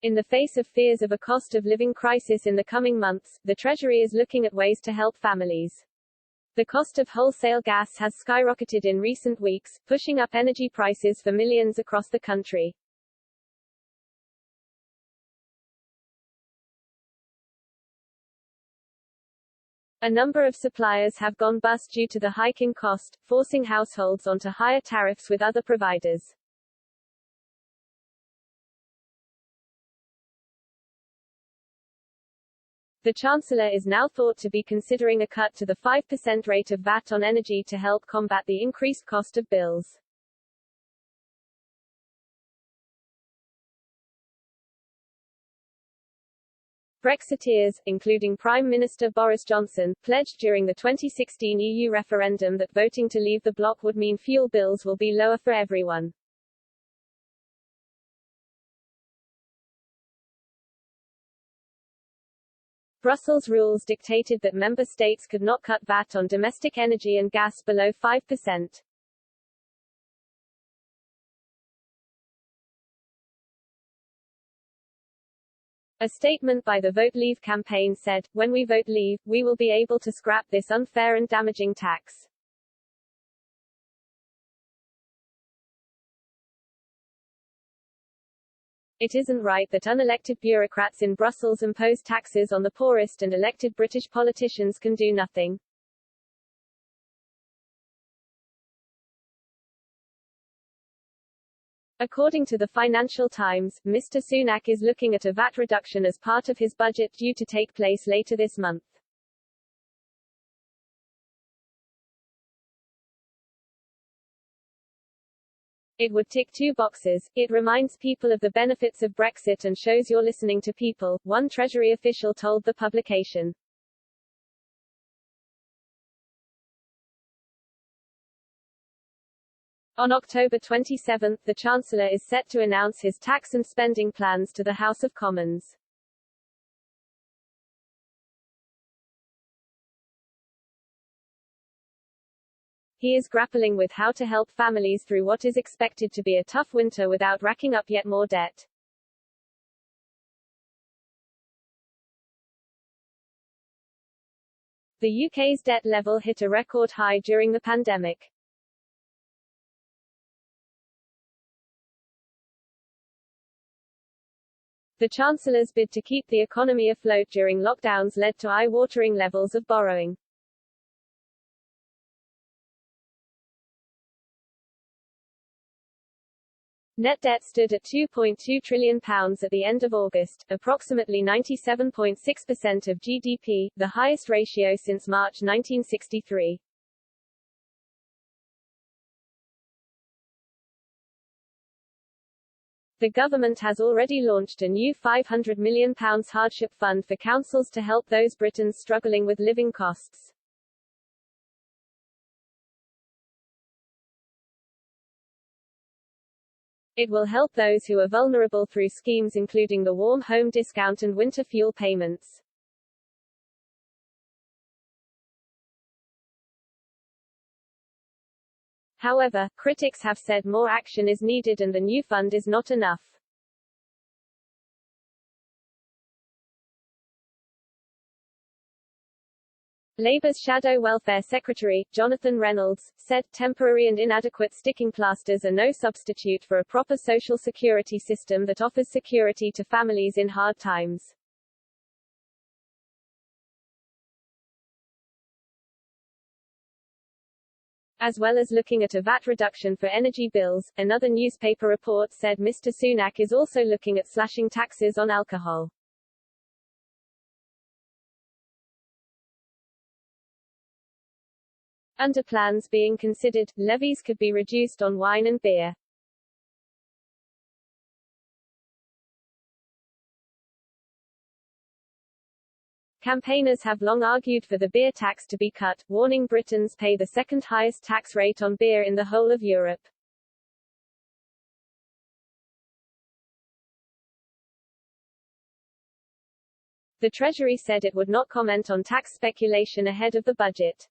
In the face of fears of a cost of living crisis in the coming months, the Treasury is looking at ways to help families. The cost of wholesale gas has skyrocketed in recent weeks, pushing up energy prices for millions across the country. A number of suppliers have gone bust due to the hike in cost, forcing households onto higher tariffs with other providers. The Chancellor is now thought to be considering a cut to the 5% rate of VAT on energy to help combat the increased cost of bills. Brexiteers, including Prime Minister Boris Johnson, pledged during the 2016 EU referendum that voting to leave the bloc would mean fuel bills will be lower for everyone. Brussels rules dictated that member states could not cut VAT on domestic energy and gas below 5%. A statement by the Vote Leave campaign said, "When we vote Leave, we will be able to scrap this unfair and damaging tax." It isn't right that unelected bureaucrats in Brussels impose taxes on the poorest and elected British politicians can do nothing. According to the Financial Times, Mr. Sunak is looking at a VAT reduction as part of his budget due to take place later this month. It would tick 2 boxes. It reminds people of the benefits of Brexit and shows you're listening to people, one Treasury official told the publication. On October 27, the Chancellor is set to announce his tax and spending plans to the House of Commons. He is grappling with how to help families through what is expected to be a tough winter without racking up yet more debt. The UK's debt level hit a record high during the pandemic. The Chancellor's bid to keep the economy afloat during lockdowns led to eye-watering levels of borrowing. Net debt stood at £2.2 trillion at the end of August, approximately 97.6% of GDP, the highest ratio since March 1963. The government has already launched a new £500 million hardship fund for councils to help those Britons struggling with living costs. It will help those who are vulnerable through schemes including the Warm Home Discount and winter fuel payments. However, critics have said more action is needed and the new fund is not enough. Labour's Shadow Welfare Secretary, Jonathan Reynolds, said, "Temporary and inadequate sticking plasters are no substitute for a proper social security system that offers security to families in hard times." As well as looking at a VAT reduction for energy bills, another newspaper report said Mr. Sunak is also looking at slashing taxes on alcohol. Under plans being considered, levies could be reduced on wine and beer. Campaigners have long argued for the beer tax to be cut, warning Britons pay the second highest tax rate on beer in the whole of Europe. The Treasury said it would not comment on tax speculation ahead of the budget.